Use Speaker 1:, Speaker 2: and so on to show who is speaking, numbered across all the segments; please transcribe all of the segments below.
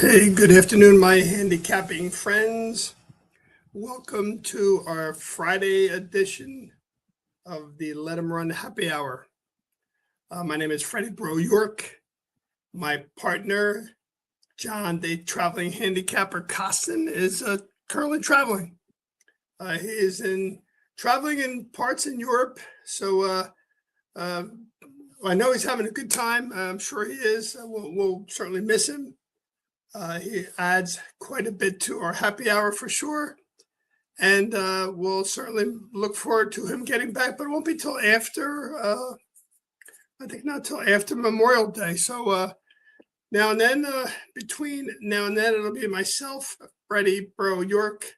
Speaker 1: Hey, good afternoon, my handicapping friends. Welcome to our Friday edition of the Let 'em Run Happy Hour. My name is Freddie Bro York. My partner, John, the traveling handicapper Costin, is currently traveling. He is traveling in parts in Europe, so I know he's having a good time. I'm sure he is. We'll certainly miss him. He adds quite a bit to our happy hour for sure. And we'll certainly look forward to him getting back, but it won't be till after, I think not till after Memorial Day. So now and then, between now and then, it'll be myself, Freddie Bro York,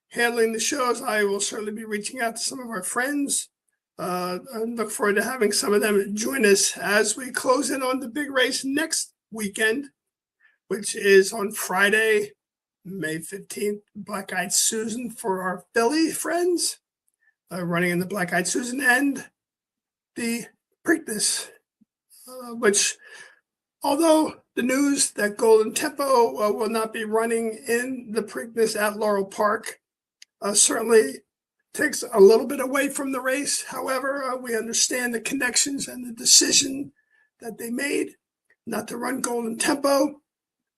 Speaker 1: handling the shows. I will certainly be reaching out to some of our friends. I look forward to having some of them join us as we close in on the big race next weekend, which is on Friday, May 15th, Black Eyed Susan for our Philly friends, running in the Black Eyed Susan, and the Preakness, which, although the news that Golden Tempo will not be running in the Preakness at Laurel Park certainly takes a little bit away from the race. However, we understand the connections and the decision that they made not to run Golden Tempo.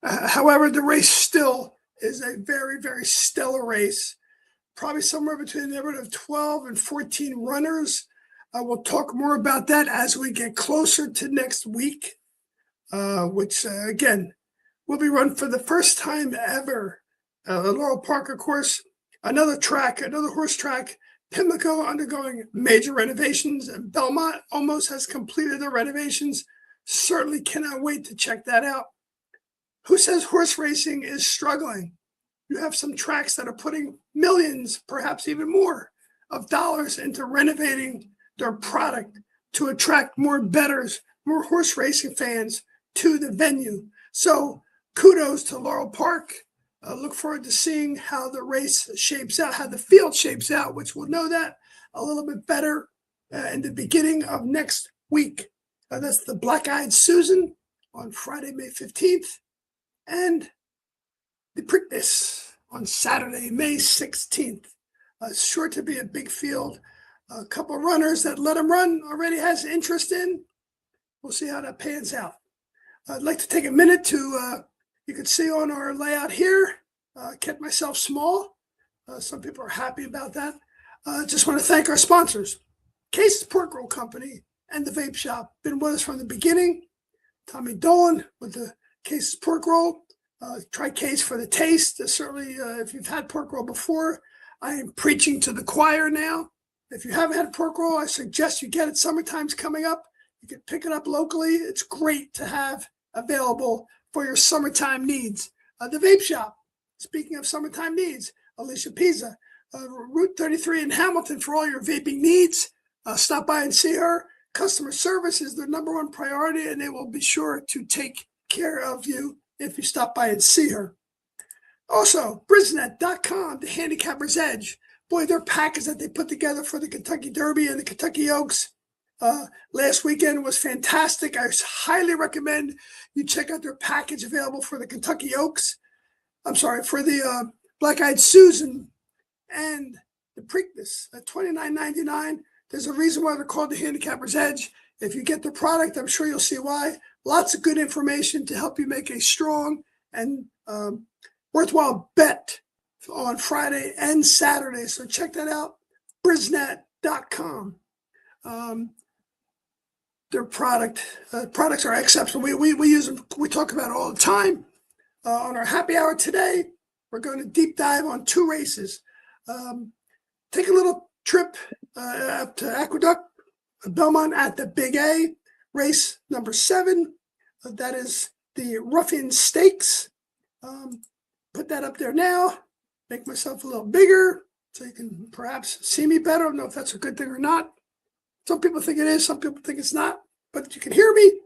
Speaker 1: However, the race still is a very, very stellar race, probably somewhere between the neighborhood of 12 and 14 runners. We'll talk more about that as we get closer to next week, which, again, will be run for the first time ever at Laurel Park, of course. Another horse track, Pimlico, undergoing major renovations, and Belmont almost has completed the renovations. Certainly cannot wait to check that out. Who says horse racing is struggling? You have some tracks that are putting millions, perhaps even more, of dollars into renovating their product to attract more bettors, more horse racing fans to the venue. So kudos to Laurel Park. Look forward to seeing how the race shapes out, how the field shapes out, which we'll know that a little bit better in the beginning of next week. That's the Black Eyed Susan on Friday, May 15th. And the Preakness on Saturday, May 16th. Sure to be a big field. A couple runners that Let 'em Run already has interest in. We'll see how that pans out. I'd like to take a minute to, you can see on our layout here, kept myself small. Some people are happy about that. Just want to thank our sponsors, Case's Pork Roll Company and the Vape Shop. Been with us from the beginning. Tommy Dolan with the Case's Pork Roll. Try Case for the taste. Certainly, if you've had pork roll before, I am preaching to the choir now. If you haven't had pork roll, I suggest you get it. Summertime's coming up. You can pick it up locally. It's great to have available for your summertime needs. The Vape Shop, speaking of summertime needs, Alicia Pisa, Route 33 in Hamilton for all your vaping needs. Stop by and see her. Customer service is their number one priority, and they will be sure to take care of you if you stop by and see her. Also, Brisnet.com, the Handicapper's Edge. Boy, their package that they put together for the Kentucky Derby and the Kentucky Oaks last weekend was fantastic. I highly recommend you check out their package available for the Kentucky Oaks. For the Black Eyed Susan and the Preakness at $29.99. There's a reason why they're called the Handicapper's Edge. If you get the product, I'm sure you'll see why. Lots of good information to help you make a strong and worthwhile bet on Friday and Saturday. So check that out, Brisnet.com. Their products are exceptional. We use them. We talk about it all the time. On our happy hour today, we're going to deep dive on two races. Take a little trip up to Aqueduct, Belmont at the Big A, race number 7. That is the Ruffian Stakes. Put that up there now. Make myself a little bigger so you can perhaps see me better. I don't know if that's a good thing or not. Some people think it is. Some people think it's not. But you can hear me.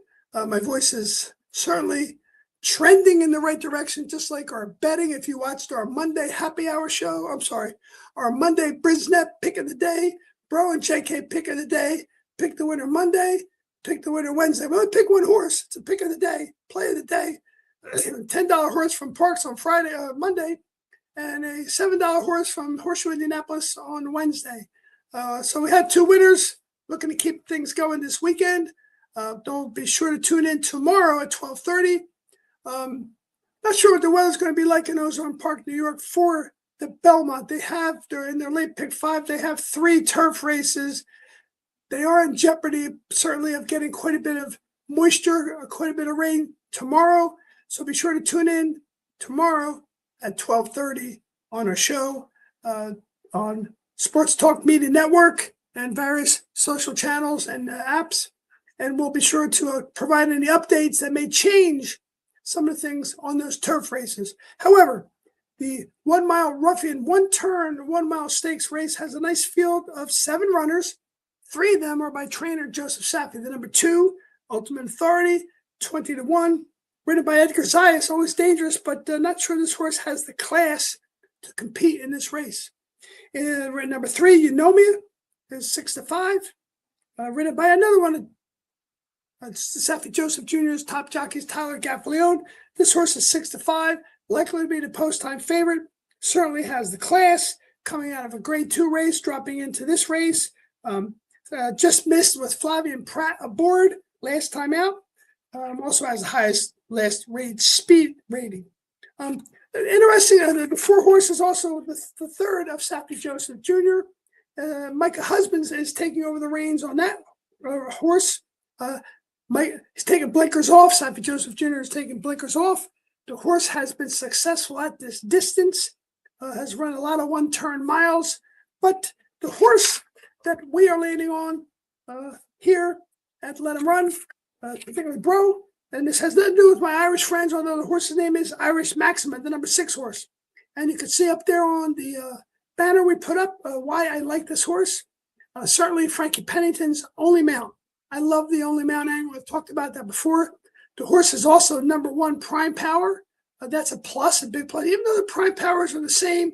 Speaker 1: My voice is certainly trending in the right direction, just like our betting. If you watched our Monday happy hour show, our Monday Brisnet pick of the day, Bro and JK pick of the day, pick the winner Monday, pick the winner Wednesday. We only pick one horse. It's a pick of the day, play of the day. $10 horse from Parks on Monday, and a $7 horse from Horseshoe Indianapolis on Wednesday. So we had 2 winners. Looking to keep things going this weekend. Don't be sure to tune in tomorrow at 12:30. Not sure what the weather's going to be like in Ozone Park, New York for the Belmont. They're in their late pick 5. They have 3 turf races. They are in jeopardy, certainly, of getting quite a bit of moisture, quite a bit of rain tomorrow. So be sure to tune in tomorrow at 12:30 on our show on Sports Talk Media Network and various social channels and apps. And we'll be sure to provide any updates that may change some of the things on those turf races. However, the 1 mile Ruffian 1-turn 1 mile stakes race has a nice field of 7 runners. 3 of them are by trainer Joseph Safi. The number 2, Ultimate Authority, 20-1, ridden by Edgar Zayas, always dangerous, but not sure this horse has the class to compete in this race. Number 3, Eunomia, is 6-5, ridden by another one. Safi Joseph Jr.'s top jockeys, Tyler Gaffalione. This horse is 6-5, likely to be the post-time favorite. Certainly has the class, coming out of a grade 2 race, dropping into this race. Just missed with Flavian Pratt aboard last time out. Also has the highest last raid speed rating. Interesting, the 4 horses also the third of Safi Joseph Jr. Micah Husbands is taking over the reins on that horse. He's taking blinkers off. Safi Joseph Jr. is taking blinkers off. The horse has been successful at this distance, has run a lot of 1-turn miles, but the horse that we are landing on here at Let Him Run, particularly Bro, and this has nothing to do with my Irish friends, although the horse's name is Irish Maxima, the number 6 horse. And you can see up there on the banner we put up why I like this horse. Certainly Frankie Pennington's only mount. I love the only mount angle. I've talked about that before. The horse is also number 1 prime power. That's a plus, a big plus. Even though the prime powers are the same,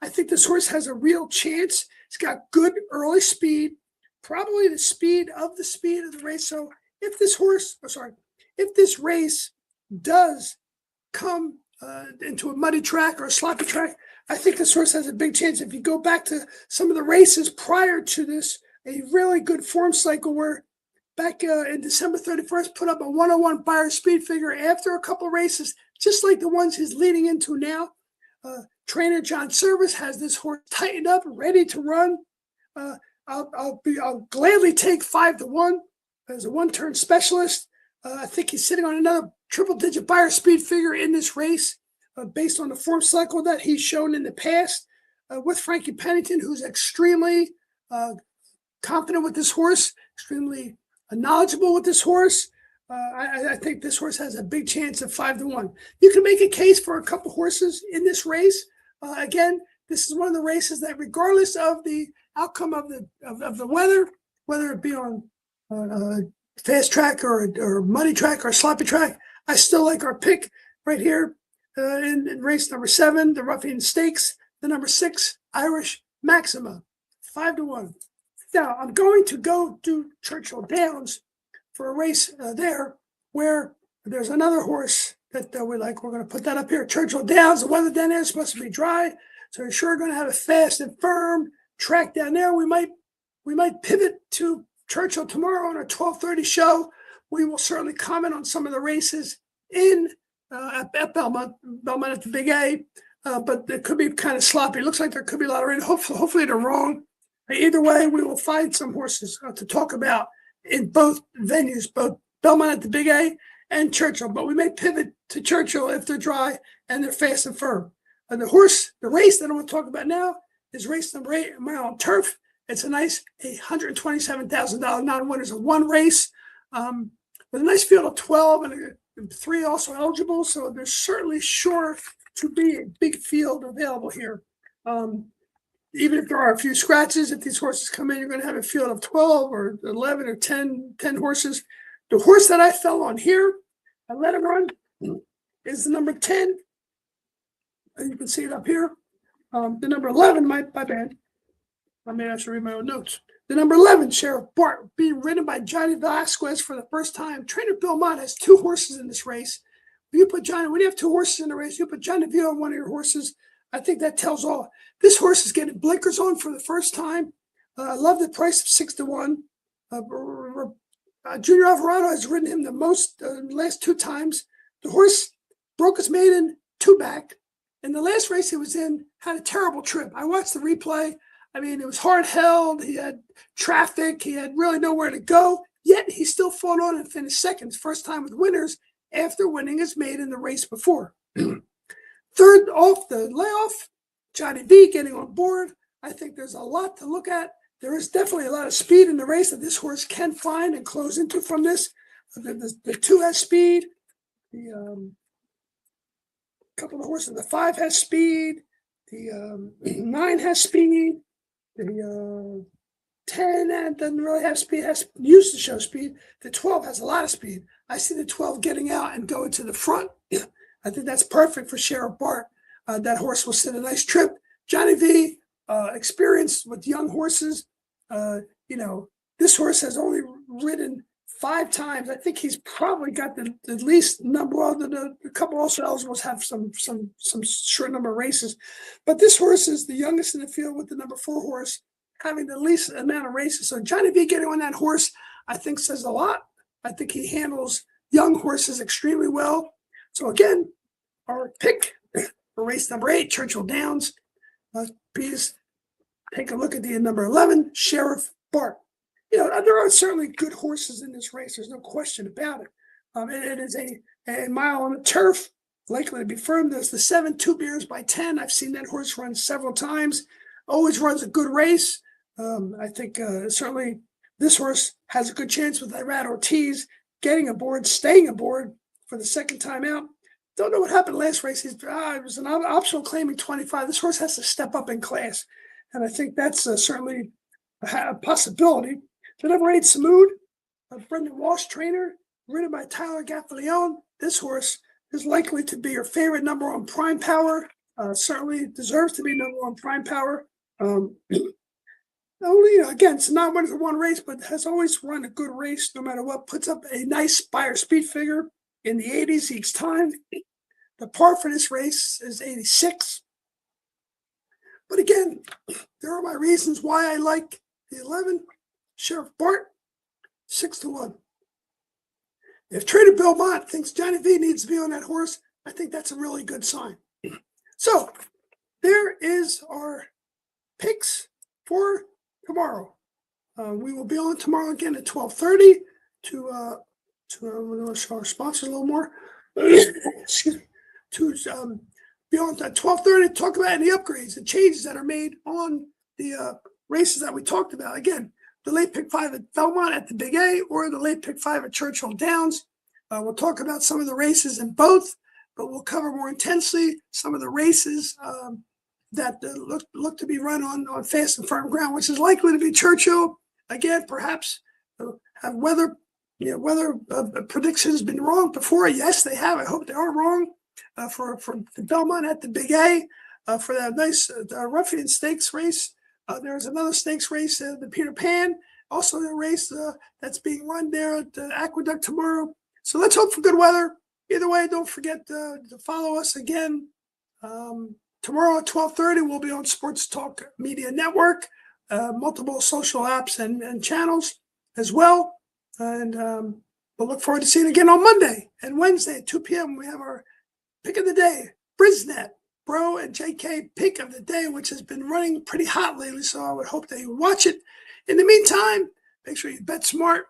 Speaker 1: I think this horse has a real chance. It's got good early speed, probably the speed of the race. So if this race does come into a muddy track or a sloppy track, I think this horse has a big chance. If you go back to some of the races prior to this, a really good form cycle where back in December 31st, put up a 101 Beyer speed figure after a couple races, just like the ones he's leading into now. Trainer John Service has this horse tightened up, ready to run. I'll gladly take 5-1 as a 1-turn specialist. I think he's sitting on another triple-digit Beyer speed figure in this race, based on the form cycle that he's shown in the past. With Frankie Pennington, who's extremely confident with this horse, extremely knowledgeable with this horse. I think this horse has a big chance of 5-1. You can make a case for a couple horses in this race. Again, this is one of the races that, regardless of the outcome of the weather, whether it be on fast track or muddy track or sloppy track, I still like our pick right here in race number 7, the Ruffian Stakes, the number 6, Irish Maxima, 5-1. Now, I'm going to go do Churchill Downs for a race there where there's another horse that we like. We're going to put that up here. Churchill Downs, the weather down there is supposed to be dry, so we're sure going to have a fast and firm track down there. We might pivot to Churchill tomorrow on our 12:30 show. We will certainly comment on some of the races in at Belmont at the Big A, but it could be kind of sloppy. It looks like there could be a lot of rain. Hopefully they're wrong. Either way, we will find some horses to talk about in both venues, both Belmont at the Big A and Churchill. But we may pivot to Churchill if they're dry and they're fast and firm. And the race that I want to talk about now is race number 8, Mile on Turf. It's a nice $127,000 non-winners of 1 race with a nice field of 12 and 3 also eligible. So there's certainly sure to be a big field available here. Even if there are a few scratches, if these horses come in, you're going to have a field of 12 or 11 or 10 horses. The horse that I fell on here, I let him run, is the number 10. And you can see it up here. The number 11, my bad. I may have to read my own notes. The number 11, Sheriff Bart, being ridden by Johnny Velasquez for the first time. Trainer Bill Mott has 2 horses in this race. you put Johnny, when you have two horses in the race, you put Johnny V on one of your horses. I think that tells all. This horse is getting blinkers on for the first time. I love the price of 6-1. Junior Alvarado has ridden him the most last two times. The horse broke his maiden 2 back. In the last race he was in, had a terrible trip. I watched the replay. I mean, it was hard held. He had traffic. He had really nowhere to go. Yet he still fought on and finished second. First time with winners after winning his maiden the race before. Third off the layoff, Johnny V getting on board. I think there's a lot to look at. There is definitely a lot of speed in the race that this horse can find and close into from this. The 2 has speed. The couple of horses, the 5 has speed. The 9 has speed. The 10 doesn't really have speed, used to show speed. The 12 has a lot of speed. I see the 12 getting out and going to the front. I think that's perfect for Sheriff Bart. That horse will sit a nice trip. Johnny V, experience with young horses. This horse has only ridden 5 times. I think he's probably got the least number. Well, a couple also eligibles have some short number of races, but this horse is the youngest in the field with the number 4 horse having the least amount of races. So Johnny V getting on that horse, I think, says a lot. I think he handles young horses extremely well. So again, our pick for race number 8, Churchill Downs. Please take a look at the number 11, Sheriff Bart. There are certainly good horses in this race. There's no question about it. It is a mile on the turf, likely to be firm. There's the 7, 2 Beers by 10. I've seen that horse run several times. Always runs a good race. I think certainly this horse has a good chance with Irad Ortiz getting aboard, staying aboard for the second time out. Don't know what happened last race. It was an optional claiming 25. This horse has to step up in class. And I think that's certainly a possibility. The number 8, Smood, Brendan Walsh trainer, ridden by Tyler Gaffalione. This horse is likely to be your favorite number on Prime Power. Certainly deserves to be number 1 Prime Power. Again, it's not winning for one race, but has always run a good race no matter what. Puts up a nice Spire speed figure in the 80s each time. The par for this race is 86. But again, there are my reasons why I like the 11, Sheriff Bart, 6-1. If Trader Belmont thinks Johnny V needs to be on that horse, I think that's a really good sign. So there is our picks for tomorrow. We will be on tomorrow again at 12:30 to show our sponsors a little more. Excuse me. To be on at 12:30 to talk about any upgrades and changes that are made on the races that we talked about. Again, the late pick 5 at Belmont at the Big A or the late pick 5 at Churchill Downs. We'll talk about some of the races in both, but we'll cover more intensely some of the races that look to be run on fast and firm ground, which is likely to be Churchill. Again, perhaps have weather predictions been wrong before? Yes, they have. I hope they are wrong. For the Belmont at the Big A, for that nice Ruffian Stakes race. There's another stakes race, the Peter Pan, also a race that's being run there at the Aqueduct tomorrow. So let's hope for good weather. Either way, don't forget to follow us again. Tomorrow at 12:30, we'll be on Sports Talk Media Network, multiple social apps and channels as well. And we'll look forward to seeing you again on Monday and Wednesday at 2 p.m. We have our pick of the day, Brisnet, Bro and JK pick of the day, which has been running pretty hot lately. So I would hope that you watch it. In the meantime, make sure you bet smart,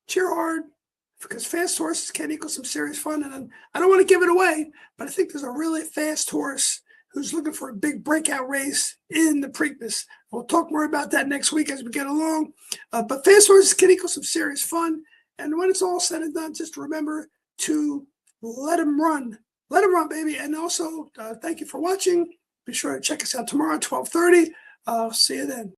Speaker 1: cheer hard, because fast horses can equal some serious fun. And I don't want to give it away, but I think there's a really fast horse who's looking for a big breakout race in the Preakness. We'll talk more about that next week as we get along. But fast horses can equal some serious fun. And when it's all said and done, just remember to let them run. Let them run, baby. And also, thank you for watching. Be sure to check us out tomorrow at 12:30. I'll see you then.